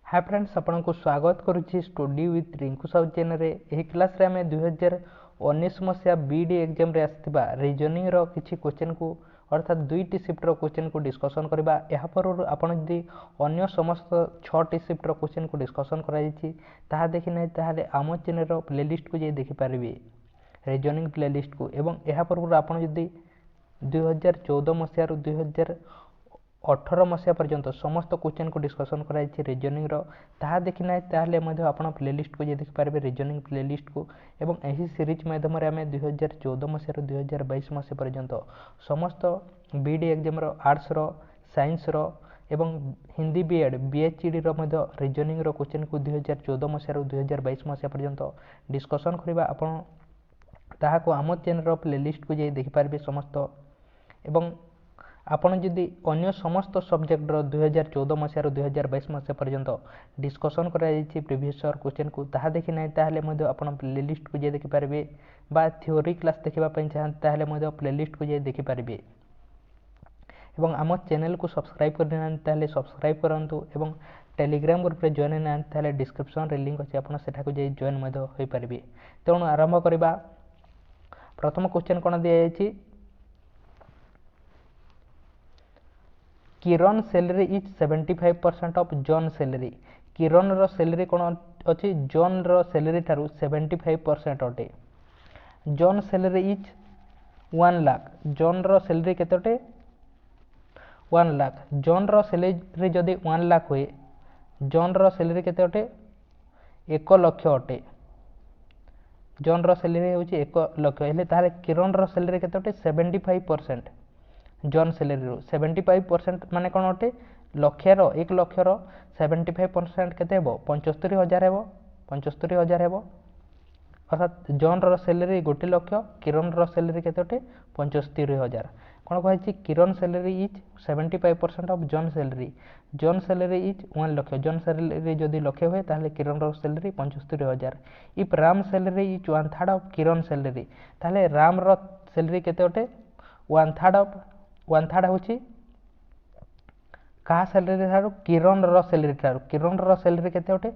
हाय friends आपको स्वागत करुच्ची study with Rinku Sahu channel रे। एही क्लास रे आमे 2019 मसिया बीडी एग्जाम रे आस्थिबा रीजनिंग रो किछि क्वेश्चन को अर्थात दुईटी शिफ्ट रो क्वेश्चन को डिस्कशन करबा। एहा पर आपण जदि अन्य समस्त 6टी शिफ्ट रो क्वेश्चन को डिस्कशन करा जायछि ताहा देखि नै ताहाले आम चैनल रो प्लेलिस्ट को जे देखि पारिबे रीजनिंग प्लेलिस्ट को। एवं एहा पर आपण जदि 2014 मसिया रो 2018 मसिया पर्यंत समस्त क्वेश्चन को डिस्कशन कराई रीजनिंग रो ताहा देखि नै ताहले मध्ये आपण प्लेलिस्ट को जे देखि पारबे रीजनिंग प्लेलिस्ट को। एवं एही सीरीज माध्यम रे हमें 2014 मसिया रो 2022 मसिया पर्यंत समस्त बीडी एग्जाम रो आर्ट्स रो साइंस रो एवं हिंदी बीएड बीएचडी रो मध्ये रीजनिंग रो क्वेश्चन को 2014 मसिया रो 2022 मसिया पर्यंत डिस्कशन करबा। आपण ताहा को आम चैनल रो प्लेलिस्ट को जे देखि पारबे समस्त। एवं आपण जदि अन्य समस्त सब्जेक्ट रो 2014 मसिया रो 2022 मसिया पर्यंत डिस्कशन करा जायछि प्रीवियस ईयर क्वेश्चन को ताहा देखि नै ताहले मध्ये आपण प्लेलिस्ट को जे देखि पारबे बा थ्योरी क्लास देखिबा पय चाहन ताहले मध्ये प्लेलिस्ट को जे देखि पारबे। एवं आम चैनल को सब्सक्राइब करना ताहले सब्सक्राइब करंतु एवं टेलीग्राम ग्रुप रे जॉइन ना ताहले डिस्क्रिप्शन रे लिंक अछि आपण सेठा को जे जॉइन मध्ये होई पारबे। तेणु आरंभ करबा। प्रथम क्वेश्चन कोन दिया जायछि Kiran salary is 75% of John salary. Kiran रो सैलरी कोन अछि जॉन रो सैलरी थारु 75% अटे। John salary is 1 lakh. John रो सैलरी केते अटे 1 लाख। जॉन रो सैलरी जदि 1 लाख होए जॉन रो सैलरी केते अटे 1 लाख अटे। जॉन रो सैलरी होछि 1 लाख हेले तारे किरण रो सैलरी केते अटे 75%। जॉन सैलरी रो 75% माने कोन अटे लक्षर 1 लक्षर 75% केते हेबो 75000 हेबो 75000 हेबो। अर्थात जॉन रो सैलरी 1 लाख किरण रो सैलरी केते अटे 75000। कोन कहै Kiran salary is 75% of John salary. John salary is 1 lakh. John salary जदि लाख होय ताले किरण रो salary 75000। If Ram salary is 1/3 of Kiran salary ताले राम रो सैलरी केते अटे 1/3 ऑफ 1/3 होछि का सैलरी थारु किरण रो सैलरी थारु। किरण रो सैलरी केते अटे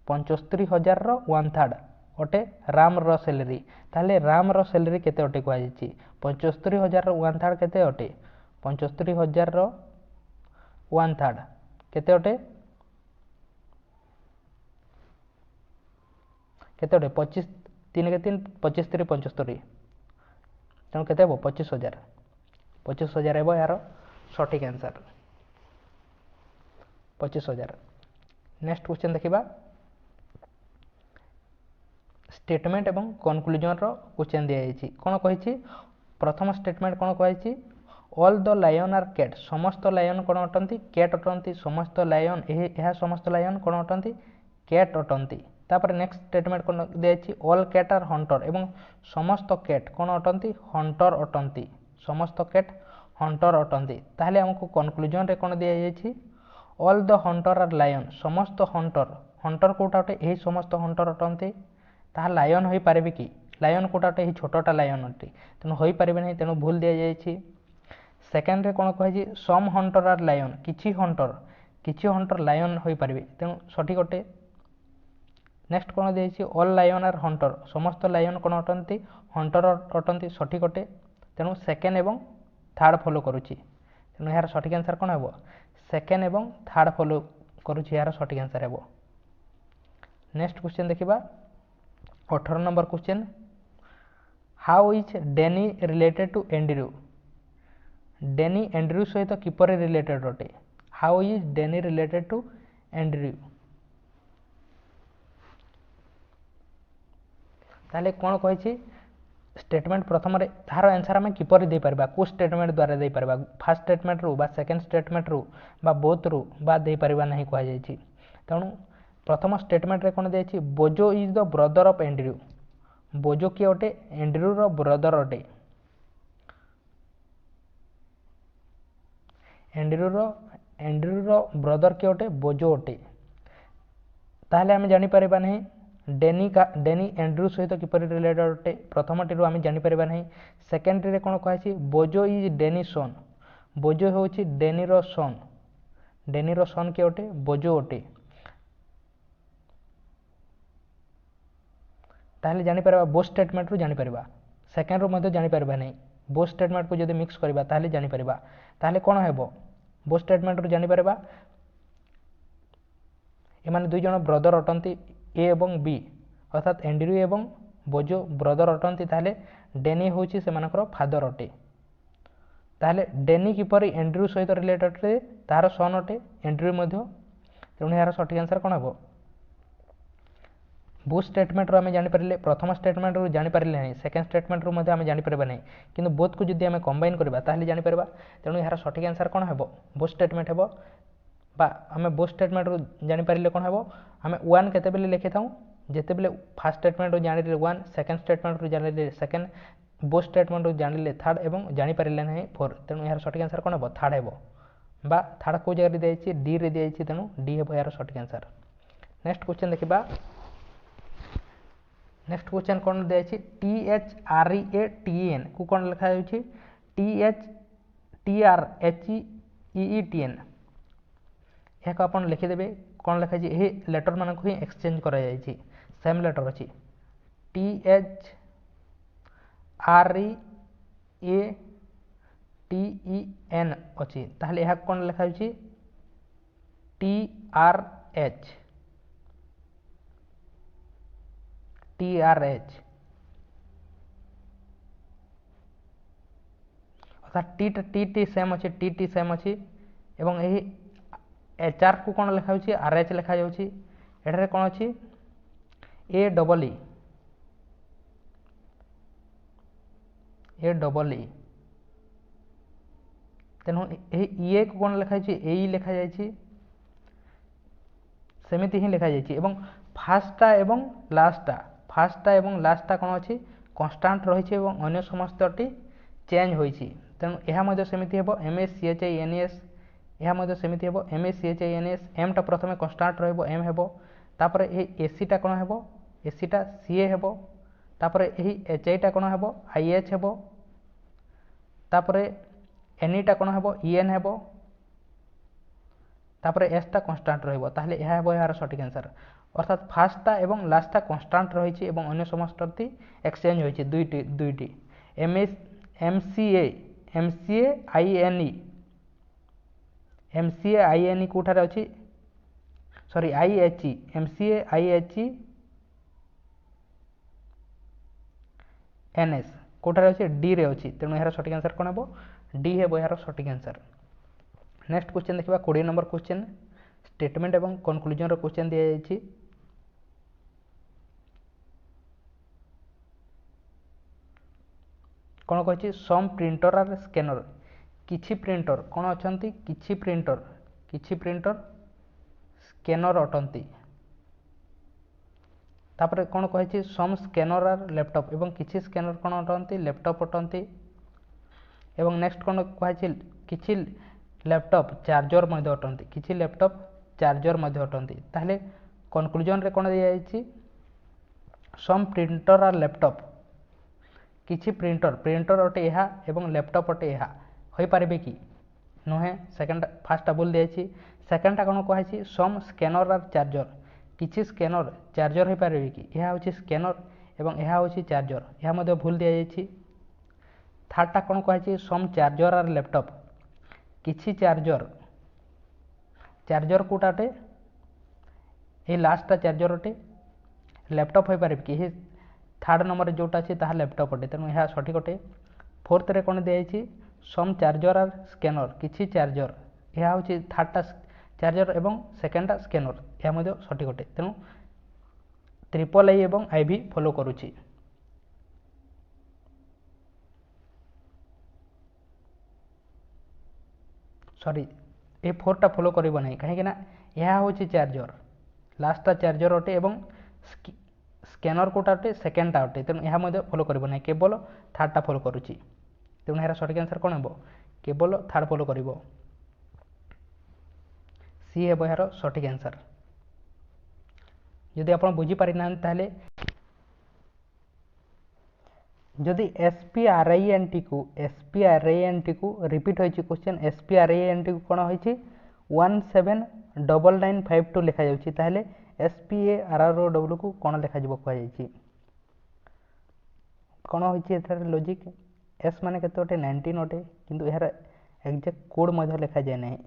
75000 रो 1/3 अटे राम रो सैलरी। ताले राम रो सैलरी केते अटे कहै छि 75000 रो 1/3 केते अटे 75000 रो 1/3 केते अटे केते अटे 25 3 के 3 25 3 75 तन केते हो 25000 25000 हेबो यार सटीक आंसर 25000। नेक्स्ट क्वेश्चन देखिबा स्टेटमेंट एवं कंक्लूजन रो क्वेश्चन दिया जायछि। कोन कहै छि प्रथम स्टेटमेंट कोन कहै छि all the lion are cat. समस्त लायन कोन अटंती कैट अटंती। समस्त लायन एहा समस्त लायन कोन अटंती कैट अटंती। तापर नेक्स्ट स्टेटमेंट कोन दिया जायछि ऑल कैट आर हंटर एवं समस्त कैट कोन अटंती हंटर अटंती। समस्त कैट हंटर अटंती। ताहले हमको कंक्लूजन रे कोन दिया जायछि all the hunter are lion. समस्त हंटर हंटर कोटा अटे एही समस्त हंटर अटंती ताहा लायन होई पारेबे कि लायन कोटा अटे एही छोटटा लायन अटे तेनु होई पारेबे नै तेनु भूल दिया जायछि। सेकंड रे कोन कहै छि सम हंटर आर लायन किछि हंटर लायन होई पारेबे तेनु सठिक अटे। नेक्स्ट कोन दिया जायछि ऑल लायन आर हंटर समस्त लायन कोन अटंती हंटर अटंती सठिक अटे तेनु सेकंड एवं थर्ड फॉलो करूछि तेनु यार सठिक आंसर कोन हेबो सेकंड एवं थर्ड फॉलो करूछि यार सठिक आंसर हेबो। नेक्स्ट क्वेश्चन देखिबा 18 number question how is Danny related to Andrew. Danny Andrew सहित किपरि रिलेटेड अटे। How is Danny related to Andrew ताले कोन कहै छि स्टेटमेंट प्रथम रे तार आंसर हम किपरि दे परबा को स्टेटमेंट द्वारा दे परबा फर्स्ट स्टेटमेंट रो बा सेकंड स्टेटमेंट रो बा बोथ रो बा दे परबा नहीं कहै जाय छि। तणु प्रथम स्टेटमेंट रे कोन दे छि बोजो is the brother of Andrew. बोजो के अटे एंड्रयू रो ब्रदर अटे। एंड्रयू रो ब्रदर के अटे बोजो अटे। ताहले हम जानि परबा नहीं डेनी एंड्रयू सहित किपरि रिलेटेड अटे प्रथम टिरो आम जानि परबा नहीं। सेकंड रे कोन कहै छि बोजो इज डेनी सन। बोजो होछि डेनी रो सन के अटे बोजो अटे। ताहले जानि परबा बोथ स्टेटमेंट रु जानि परबा सेकेंड रु मध्ये जानि परबा नै बोथ स्टेटमेंट को जदि मिक्स करबा ताहले जानि परबा ताहले कोन हेबो बोथ स्टेटमेंट रु जानि परबा एमाने दुई जण ब्रदर अटंती ए एवं बी अर्थात एंड्रयू एवं बोजो ब्रदर अटंती ताहले डेनी होची सेमानकर फादर अटे ताहले डेनी किपरि एंड्रयू सहित रिलेटेड रे तार सन अटे एंड्रयू मध्ये तेणु यार सठिक आंसर कोन हेबो बोथ स्टेटमेंट रो आमे जानि परले प्रथम स्टेटमेंट रो जानि परले नै सेकंड स्टेटमेंट रो मध्ये आमे जानि परबा नै किंतु बोथ को जदि आमे कंबाइन करबा ताहले जानि परबा तेणु यार सठिक आंसर कोन हेबो बोथ स्टेटमेंट हेबो बा आमे बोथ स्टेटमेंट रो जानि परले कोन हेबो आमे 1 केते बेले लिखि थाउ जेते बेले फर्स्ट स्टेटमेंट रो जानिले 1 सेकंड स्टेटमेंट रो जानिले सेकंड बोथ स्टेटमेंट रो जानिले थर्ड एवं जानि परले नै 4 तेणु यार सठिक आंसर कोन हेबो थर्ड हेबो बा थर्ड को जगह देछि डी रे देछि तेणु डी हेबो यार सठिक आंसर नेक्स्ट क्वेश्चन देखिबा नेक्स्ट क्वेश्चन कोन देछि T H R E A T N को कोन लिखा जाउछि T H T R H E E T N एक अपन लिखि देबे कोन लिखा छि एही लेटर माने को ही एक्सचेंज करा जाय छि सेम लेटर अछि T H R E A T E N अछि ताहले एहा कोन लिखा छि टी आर एच TRH अर्थात टी सेम अच्छे टी सेम अच्छी एवं यही HR को कौन लिखा जाउछि RH लिखा जाउछि एठारे कौन अच्छी ए डबल ई तेणु ए को कौन लिखा जाउछि ए लिखा जाइछि सेमिति ही लिखा जाइछि एवं फास्टा एवं लास्टा कौन अच्छी कन्स्टांट रही एवं अन्य समस्तटी चेंज होइछि तेणु यह मध्य सेमिति हेबो MACHINES यह मध्य सेमिति हेबो MACHINES एम टा प्रथमे कन्स्टांट रहइबो एम हेबो तापर एही एसी टा कोन हेबो एसी टा सीए हेबो तापर एही एचआई टा कोन हेबो आईएच हेबो तापर एनई टा कोन हेबो ईएन हेबो तापर एस टा कन्स्टांट रहइबो ताहले यह हेबो यार सठिक आंसर अर्थात फास्टा एवं लास्टा कन्स्टांट रही एवं अन्य समस्तटी एक्सचेंज होइछि दुईटी एमसीए आईएनई कोठारे अछि सॉरी आईएचई एमसीए आईएचई एनएस कोठारे अछि डी रे अछि तेणु यार सठिक आंसर कोन हेबो डी हेबो यार सठिक आंसर नेक्स्ट क्वेश्चन देखिबा 20 नंबर क्वेश्चन स्टेटमेंट एवं कंक्लूजन रो क्वेश्चन दिया जाइछि कौन कही सम प्रिंटर आर स्कैनर किछि प्रिंटर कौन अच्छा किछि प्रिंटर स्कैनर अटंती तापर कौन कही सम स्कैनर आर लैपटॉप एवं किछि स्कैनर कौन अटंती लैपटॉप अटंती एवं नेक्स्ट कौन कही किछि लैपटॉप चार्जर मध्य अटंती किछि लैपटॉप चार्जर मध्य अटंती ताहले कंक्लूजन रे कौन दिया जाइछि सम प्रिंटर आर लैपटॉप किछि प्रिंटर अटे यहा एवं लैपटॉप अटे यहा होई पारिबे कि नहे सेकंड फर्स्ट बोल देछि सेकंड कौन कहि सम स्कैनर आर चार्जर किछि स्कैनर चार्जर होई पारिबे कि यहा होछि स्कैनर एवं यहा होछि चार्जर यहा मध्ये भूल दिया जाइछि थर्ड टा कौन कहि सम चार्जर आर लैपटॉप किछि चार्जर कोटाटे ए लास्ट टा चार्जर अटे लैपटॉप होई पारिबे कि थर्ड नंबर जोटा अच्छी ताहा लैपटॉप अटे तेणु यह सठिक अटे फोर्थ रे कौन दिखाई सम चार्जर आर स्कैनर किछि चार्जर यह हूँ थर्ड टा चार्जर एवं सेकेंड टा स्कैनर यह सठिक अटे तेणु ट्रिपल आई एवं आईवी फॉलो करुछि सॉरी ए फोर्टा फॉलो करिबो नहीं कहीं ना यह हूँ चार्जर लास्ट चार्जर अटे एवं स्कैनर कोटा अटे सेकेंड टा अटे तेणु यह फॉलो करिबो नहीं केवल थर्ड टा फॉलो करुछि तेणु यार सठिक आंसर कौन हेबो केवल थर्ड फॉलो करिबो सी हेबो यार सठिक आंसर यदि आपण बुझी पारि ना ताले जदि एसपीआरआईएनटी को रिपीट होइछि क्वेश्चन एसपीआरआईएनटी को कोन होइछि 179952 लिखा जाउछि ताले एसपीएआरआरओडब्ल्यू को कोन लिखा जिवो कहै जाइछि କ'ଣ ହୋଇଛି ଏଠାରେ ଲଜିକ୍? ଏସ୍ ମାନେ କେତେ ଅଟେ? 19 ଅଟେ, କିନ୍ତୁ ଏହାର ଏକ୍ଜାକ୍ଟ କୋଡ଼୍ ମଧ୍ୟ ଲେଖାଯାଏ ନାହିଁ,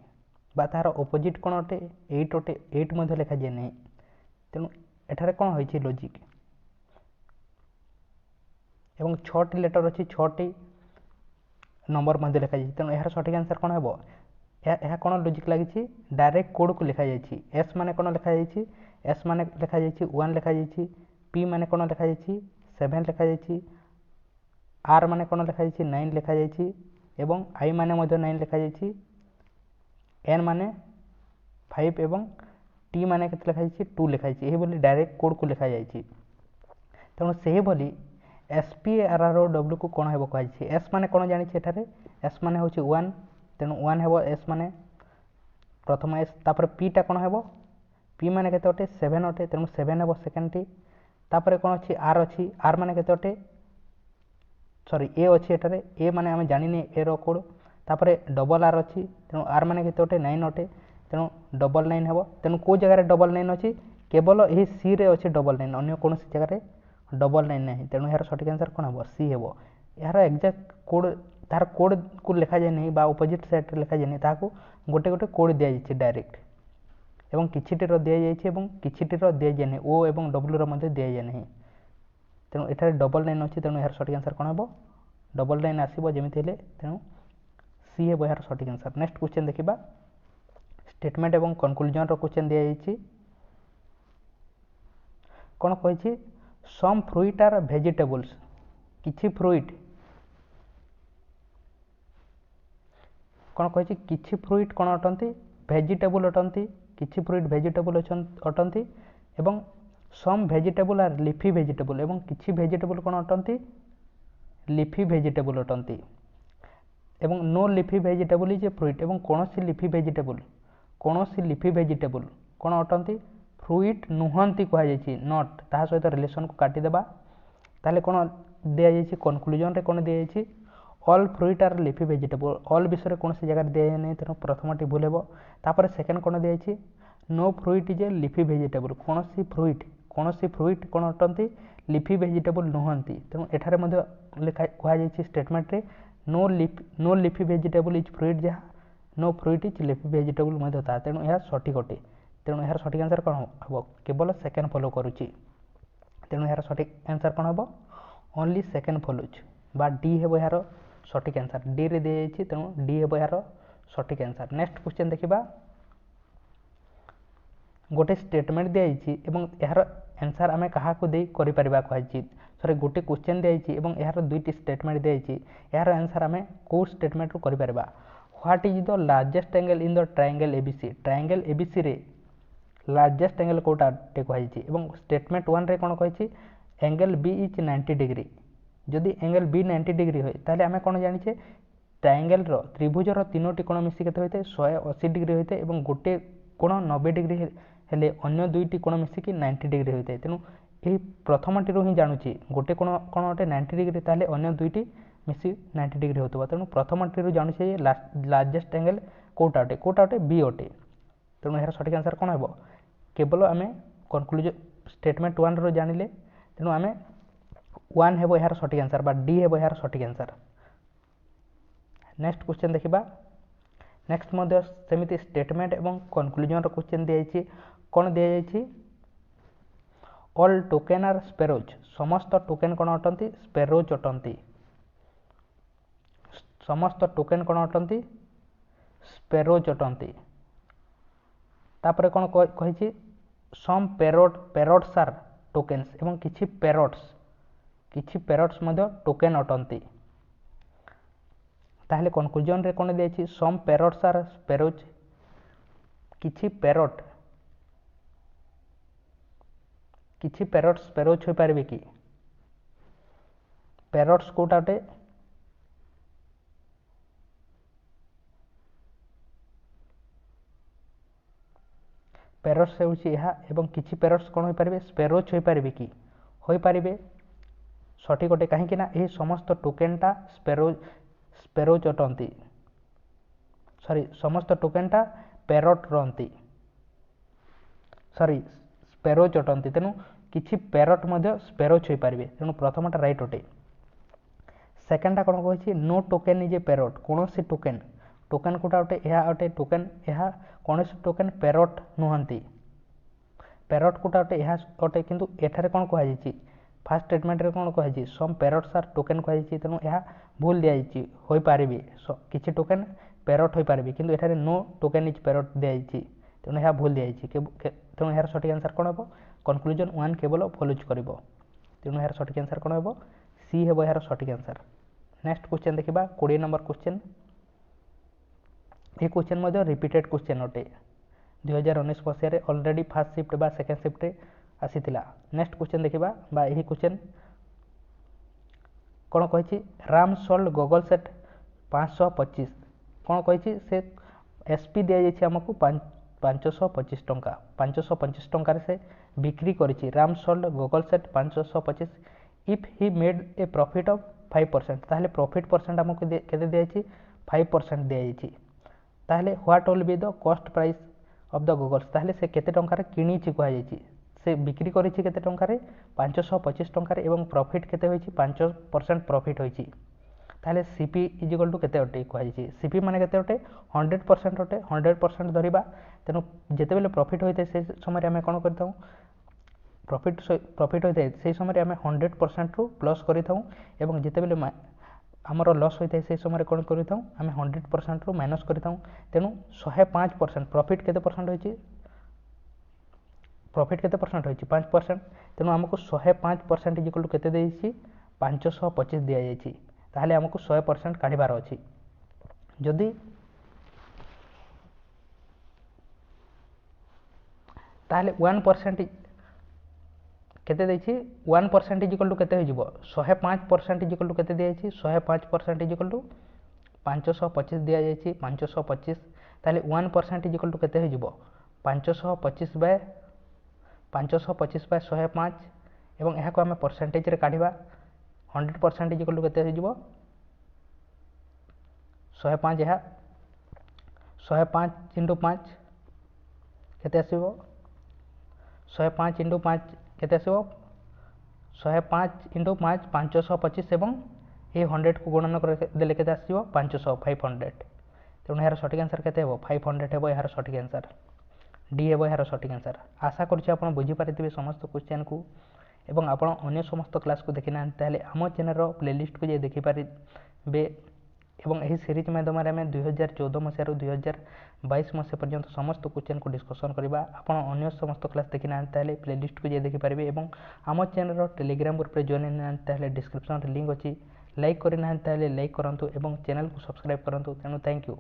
ବା ତାହାର ଅପୋଜିଟ୍ କ'ଣ ଅଟେ? 8 ଅଟେ, 8 ମଧ୍ୟ ଲେଖାଯାଏ ନାହିଁ। ତେଣୁ ଏଠାରେ କ'ଣ ହୋଇଛି ଲଜିକ୍? ଏବଂ 6ଟି ଲେଟର୍ ଅଛି, 6ଟି ନମ୍ବର ମଧ୍ୟ ଲେଖାଯାଇଛି। ତେଣୁ ଏହାର ସଠିକ୍ ଆନ୍ସର୍ କ'ଣ ହେବ? ଏହା କ'ଣ ଲଜିକ୍ ଲାଗିଛି? ଡାଇରେକ୍ଟ କୋଡ଼୍କୁ ଲେଖାଯାଇଛି। ଏସ୍ ମାନେ କ'ଣ ଲେଖାଯାଇଛି? ଏସ୍ ମାନେ ଲେଖାଯାଇଛି 1 ଲେଖାଯାଇଛି, ପି ମାନେ କ'ଣ ଲେଖାଯାଇଛି? 7 ଲେଖାଯାଇଛି, ଆର୍ ମାନେ କ'ଣ ଲେଖାଯାଇଛି? 9 ଲେଖାଯାଇଛି, ଏବଂ ଆଇ ମାନେ ମଧ୍ୟ 9 ଲେଖାଯାଇଛି, ଏନ୍ ମାନେ 5 ଏବଂ ଟି ମାନେ କେତେ ଲେଖାଯାଇଛି? 2 ଲେଖାଯାଇଛି। ଏହିଭଳି ଡାଇରେକ୍ଟ କୋଡ଼୍କୁ ଲେଖାଯାଇଛି। ତେଣୁ ସେହିଭଳି SPARROWକୁ କ'ଣ ହେବ କୁହାଯାଇଛି? ଏସ୍ ମାନେ କ'ଣ ଜାଣିଛି ଏଠାରେ? ଏସ୍ ମାନେ ହେଉଛି 1, ତେଣୁ 1 ହେବ ଏସ୍ ମାନେ ପ୍ରଥମ ଏସ୍। ତାପରେ ପିଟା କ'ଣ ହେବ? ପି ମାନେ କେତେ ଅଟେ? 7 ଅଟେ, ତେଣୁ 7 ହେବ ସେକେଣ୍ଡଟି। ତାପରେ କ'ଣ ଅଛି? ଆର୍ ଅଛି, ଆର୍ ମାନେ କେତେ ଅଟେ? ସରି ଏ ଅଛି ଏଠାରେ, ଏ ମାନେ ଆମେ ଜାଣିନେ ଏର କୋଡ଼୍। ତାପରେ ଡବଲ୍ ଆର୍ ଅଛି, ତେଣୁ ଆର୍ ମାନେ କେତେ ଅଟେ? 9 ଅଟେ, ତେଣୁ 999 ହେବ। ତେଣୁ କେଉଁ ଜାଗାରେ 99 ଅଛି? କେବଳ ଏହି ସିରେ ଅଛି 99, ଅନ୍ୟ କୌଣସି ଜାଗାରେ 99 ନାହିଁ। ତେଣୁ ଏହାର ସଠିକ୍ ଆନ୍ସର୍ କ'ଣ ହେବ? ସି ହେବ। ଏହାର ଏକ୍ଜାକ୍ଟ କୋଡ଼୍, ତାହାର କୋଡ଼୍କୁ ଲେଖାଯାଏ ନାହିଁ ବା ଅପୋଜିଟ୍ ସାଇଡ଼୍ରେ ଲେଖାଯାଏ ନାହିଁ, ତାହାକୁ ଗୋଟେ ଗୋଟେ କୋଡ଼୍ ଦିଆଯାଇଛି ଡାଇରେକ୍ଟ, ଏବଂ କିଛିଟିର ଦିଆଯାଇଛି ଏବଂ କିଛିଟିର ଦିଆଯାଏ ନାହିଁ, ଓ ଏବଂ ଡବ୍ଲ୍ୟୁର ମଧ୍ୟ ଦିଆଯାଏ ନାହିଁ। ତେଣୁ ଏଠାରେ 99 ଅଛି, ତେଣୁ ଏହାର ସଠିକ୍ ଆନ୍ସର୍ କ'ଣ ହେବ? 99 ଆସିବ ଯେମିତି ହେଲେ, ତେଣୁ ସି ହେବ ଏହାର ସଠିକ୍ ଆନ୍ସର୍। ନେକ୍ସଟ କ୍ୱେଶ୍ଚନ୍ ଦେଖିବା। ଷ୍ଟେଟମେଣ୍ଟ ଏବଂ କନକ୍ଲୁଜନର କ୍ୱେଶ୍ଚନ୍ ଦିଆଯାଇଛି। କ'ଣ କହିଛି? ସମ୍ ଫ୍ରୁଇଟ୍ ଆର୍ ଭେଜିଟେବୁଲ୍ସ। କିଛି ଫ୍ରୁଇଟ୍, କ'ଣ କହିଛି? କିଛି ଫ୍ରୁଇଟ୍ କ'ଣ ଅଟନ୍ତି? ଭେଜିଟେବୁଲ୍ ଅଟନ୍ତି। କିଛି ଫ୍ରୁଇଟ୍ ଭେଜିଟେବୁଲ୍ ଅଟନ୍ତି, ଏବଂ some vegetable are leafy vegetable, ଏବଂ କିଛି ଭେଜିଟେବୁଲ୍ କ'ଣ ଅଟନ୍ତି? ଲିଫି ଭେଜିଟେବୁଲ୍ ଅଟନ୍ତି। ଏବଂ no leafy vegetable is a fruit, ଏବଂ କୌଣସି ଲିଫି ଭେଜିଟେବୁଲ୍ କ'ଣ ଅଟନ୍ତି? ଫ୍ରୁଇଟ୍ ନୁହନ୍ତି କୁହାଯାଇଛି, ନଟ୍। ତାହା ସହିତ ରିଲେସନ୍କୁ କାଟିଦେବା, ତାହେଲେ କ'ଣ ଦିଆଯାଇଛି? କନକ୍ଲୁଜନରେ କ'ଣ ଦିଆଯାଇଛି? ଅଲ୍ ଫ୍ରୁଇଟ୍ ଆର୍ ଲିଫି ଭେଜିଟେବୁଲ୍। ଅଲ୍ ବିଷୟରେ କୌଣସି ଜାଗାରେ ଦିଆଯାଏ ନାହିଁ, ତେଣୁ ପ୍ରଥମଟି ଭୁଲ ହେବ। ତାପରେ ସେକେଣ୍ଡ କ'ଣ ଦିଆଯାଇଛି? No fruit is a leafy vegetable. କୌଣସି ଫ୍ରୁଇଟ୍ କ'ଣ ଅଟନ୍ତି? ଲିଫି ଭେଜିଟେବୁଲ୍ ନୁହନ୍ତି। ତେଣୁ ଏଠାରେ ମଧ୍ୟ କୁହାଯାଇଛି ଷ୍ଟେଟମେଣ୍ଟରେ ନୋ ଲିଫି ଭେଜିଟେବୁଲ୍ ଇଜ୍ ଫ୍ରୁଇଟ୍, ଯାହା no fruit is leafy vegetable ମଧ୍ୟ ତାହା। ତେଣୁ ଏହା ସଠିକ୍ ଅଟେ। ତେଣୁ ଏହାର ସଠିକ୍ ଆନ୍ସର୍ କ'ଣ ହେବ? କେବଳ ସେକେଣ୍ଡ ଫଲୋ କରୁଛି। ତେଣୁ ଏହାର ସଠିକ୍ ଆନ୍ସର୍ କ'ଣ ହେବ? ଓନ୍ଲି ସେକେଣ୍ଡ ଫଲୋଜ୍, ବା ଡି ହେବ ଏହାର ସଠିକ୍ ଆନ୍ସର୍। ଡିରେ ଦିଆଯାଇଛି, ତେଣୁ ଡି ହେବ ଏହାର ସଠିକ୍ ଆନ୍ସର୍। ନେକ୍ସଟ କ୍ୱେଶ୍ଚନ୍ ଦେଖିବା। ଗୋଟେ ଷ୍ଟେଟମେଣ୍ଟ ଦିଆଯାଇଛି ଏବଂ ଏହାର ଆନ୍ସର୍ ଆମେ କାହାକୁ ଦେଇ କରିପାରିବା କୁହାଯାଇଛି। ସରି, ଗୋଟେ କ୍ୱେଶ୍ଚନ୍ ଦିଆଯାଇଛି ଏବଂ ଏହାର ଦୁଇଟି ଷ୍ଟେଟମେଣ୍ଟ ଦିଆଯାଇଛି। ଏହାର ଆନ୍ସର୍ ଆମେ କେଉଁ ଷ୍ଟେଟମେଣ୍ଟରୁ କରିପାରିବା? What is the largest angle in the triangle ABC. Triangle ଏବିସିରେ ଲାର୍ଜେଷ୍ଟ ଆଙ୍ଗେଲ୍ କେଉଁଟା କୁହାଯାଇଛି? ଏବଂ ଷ୍ଟେଟମେଣ୍ଟ 1ରେ କ'ଣ କହିଛି? Angle B is 90 degree. ଯଦି ଆଙ୍ଗେଲ୍ ବି 90 ଡିଗ୍ରୀ ହୁଏ, ତାହେଲେ ଆମେ କ'ଣ ଜାଣିଛେ? ଟ୍ରାଇଙ୍ଗେଲ୍ର ତ୍ରିଭୁଜର ତିନୋଟି କୋଣ ମିଶି କେତେ ହୋଇଥାଏ? 180 ଡିଗ୍ରୀ ହୋଇଥାଏ, ଏବଂ ଗୋଟିଏ କୋଣ 90 ଡିଗ୍ରୀ ହେଲେ ଅନ୍ୟ ଦୁଇଟି କୋଣ ମିଶିକି 90 ଡିଗ୍ରୀ ହୋଇଥାଏ। ତେଣୁ ଏହି ପ୍ରଥମଟିରୁ ହିଁ ଜାଣୁଛି ଗୋଟେ କୋଣ କ'ଣ ଅଟେ? 90 ଡିଗ୍ରୀ, ତାହେଲେ ଅନ୍ୟ ଦୁଇଟି ମିଶି 90 ଡିଗ୍ରୀ ହେଉଥିବ। ତେଣୁ ପ୍ରଥମଟିରୁ ଜାଣୁଛେ ଯେ ଲାର୍ଜେଷ୍ଟ ଆଙ୍ଗେଲ୍ କେଉଁଟା ଅଟେ? ବି ଅଟେ। ତେଣୁ ଏହାର ସଠିକ୍ ଆନ୍ସର୍ କ'ଣ ହେବ? କେବଳ ଆମେ କନକ୍ଲୁଜନ୍ ଷ୍ଟେଟମେଣ୍ଟ 1ରୁ ଜାଣିଲେ, ତେଣୁ ଆମେ 1 ହେବ ଏହାର ସଠିକ୍ ଆନ୍ସର୍, ବା ଡି ହେବ ଏହାର ସଠିକ୍ ଆନ୍ସର୍। ନେକ୍ସଟ କ୍ୱେଶ୍ଚନ୍ ଦେଖିବା। ନେକ୍ସଟ ମଧ୍ୟ ସେମିତି ଷ୍ଟେଟମେଣ୍ଟ ଏବଂ କନକ୍ଲୁଜନର କ୍ୱେଶ୍ଚନ୍ ଦିଆଯାଇଛି। କ'ଣ ଦିଆଯାଇଛି? ଅଲ୍ ଟୋକେନ୍ ଆର୍ ସ୍ପେରୋଜ୍। ସମସ୍ତ ଟୋକେନ୍ କ'ଣ ଅଟନ୍ତି? ସ୍ପେରୋଜ୍ ଅଟନ୍ତି। ସମସ୍ତ ଟୋକେନ୍ କ'ଣ ଅଟନ୍ତି? ସ୍ପେରୋଜ୍ ଅଟନ୍ତି। ତାପରେ କ'ଣ କହିଛି? ସମ୍ ପ୍ୟାରଟ୍ସ ଆର୍ ଟୋକେନ୍ସ, ଏବଂ କିଛି ପ୍ୟାରଟ୍ସ ମଧ୍ୟ ଟୋକେନ୍ ଅଟନ୍ତି। ତାହେଲେ କନକ୍ଲୁଜନରେ କ'ଣ ଦିଆଯାଇଛି? ସମ୍ ପ୍ୟାରଟ୍ସ ଆର୍ ସ୍ପେରୋଜ୍। କିଛି ପ୍ୟାରଟ୍ସ ସ୍ପେରୋଜ୍ ହୋଇପାରିବେ କି? ପ୍ୟାରଟ୍ସ କେଉଁଟା ଅଟେ? ପ୍ୟାରଟ୍ସ ହେଉଛି ଏହା, ଏବଂ କିଛି ପ୍ୟାରଟ୍ସ କ'ଣ ହୋଇପାରିବେ? ସ୍ପେରୋଜ୍ ହୋଇପାରିବେ କି? ହୋଇପାରିବେ। ସଠିକ୍ ଅଟେ, କାହିଁକି ନା ଏହି ସମସ୍ତ ଟୋକେନ୍ଟା ସ୍ପେରୋଜ୍ ଅଟନ୍ତି। ସରି, ସମସ୍ତ ଟୋକେନ୍ଟା ପ୍ୟାରଟ୍ ରହନ୍ତି। ସରି, ସ୍ପେରୋଜ୍ ଅଟନ୍ତି। ତେଣୁ କିଛି ପ୍ୟାରଟ୍ ମଧ୍ୟ ସ୍ପେରୋଜ୍ ହୋଇପାରିବେ। ତେଣୁ ପ୍ରଥମଟା ରାଇଟ୍ ଅଟେ। सेकेंडटा कौन कही no token is a parrot कौन सी टोकेन टोकेन कोटा गोटे यह गोटे टोकेन यह कौन सी टोकेन पेरोट नुहति पेरोट कोटा गोटे यह गोटे किंतु एठारे कौन कहुई फास्ट स्टेटमेंट रे कौन कहुई सम पेरोट्स आर टोकेन कहुई तेणु यह भूल दिखाई हो पारे किसी टोकेन पेरोट हो पारे किंतु एठारे नो टोकेन इज पेरोट दिखाई तेणु यह भूल दिखाई तेणु यार सठिक आंसर कौन हम कनक्लूजन 1 केवल फॉलोज कर तेणु यार सठिक आंसर कौन हम सी हे यार सठिक आंसर। नेक्स्ट क्वेश्चन देखा 20 नंबर क्वेश्चन ये क्वेश्चन रिपीटेड क्वेश्चन अटे 2019 मसीह ऑलरेडी फास्ट शिफ्ट बा सेकेंड शिफ्ट आसीथिला। नेक्स्ट क्वेश्चन देखा यही क्वेश्चन कौन कही राम सोल्ड गॉगल सेट 525 कौन कही से एसपी दि जाइए आमको 525 टंका 525 टंकार से बिक्री करी Ram sold goggle set 525 if he made a profit of 5% ताहले प्रॉफिट परसेंट आमको केते दि जाइए 5% दि जाइए ताहले what will be the cost price of the goggles ताहले से केते टंकार किनी कहुई से बिक्री करी केते टंकार 525 टंकार एवं प्रॉफिट केते होइछि 5% प्रॉफिट होइछि ताहले सीपी इज इक्वल टू केते अटे कहुई सीपी माने केते अटे 100% अटे 100% धरिबा तेनु जेते बेले प्रॉफिट होइते से समय आमे कोन करथाउ प्रॉफिट होइते से समय आमे 100% रु प्लस करिथाउ एवं जेते बेले आमर लॉस होता है से समय कौन करूँ आम 100% रु माइनस करूँ तेणु 105% प्रॉफिट केते परसेंट होइछि प्रॉफिट केते परसेंट होइछि 5% तेणु आमको 105% इक्वल टू केते देइछि 525 दिया जाइछि ताहले आमको 100% काढिबार अछि जदि ताहले 1% केते देइछि 1% इज इक्वल टू केते होइजिवो 105% इज इक्वल टू केते दिया जाइछि 105% इज इक्वल टू 525 दिया जाइछि 525 ताले 1% इज इक्वल टू केते होइजिवो 525 बाय 105 एवं यहाँ को आम परसेंटेज रे काढिबा 100% इज इक्वल टू केते होइजिवो 105 यहाँ 105 इंटू 5 केते आसीबो 105 इंटू 5 केते आसीबो 105 इंटू 5 525 एवं ये 100 को गुणन करदेले केते आसीबो 500 500 तेणु यार सठिक आंसर केते हेबो 500 हेबो यार सठिक आंसर डी हेबो यार सठिक आंसर। आशा करूछि आपण बुझी पारिथिबे समस्त क्वेश्चन को एवं आपण अन्य समस्त क्लास को देखि ना ताले हम चैनल रो प्लेलिस्ट को जे देखि पारिबे एवं यही सीरीज माध्यम आम 2014 मसीह 2022 मसीह पर्यंत समस्त क्वेश्चन को डिस्कसन करवा आप अन्य समस्त क्लास देखी ना प्लेलिस्ट को जे देखिपारे और आम चैनल टेलीग्राम ग्रुप रे जॉइन ना डिस्क्रिप्शन लिंक अच्छी लाइक करना लाइक करूँ और चैनल को सब्सक्राइब करूँ तेणु थैंक यू।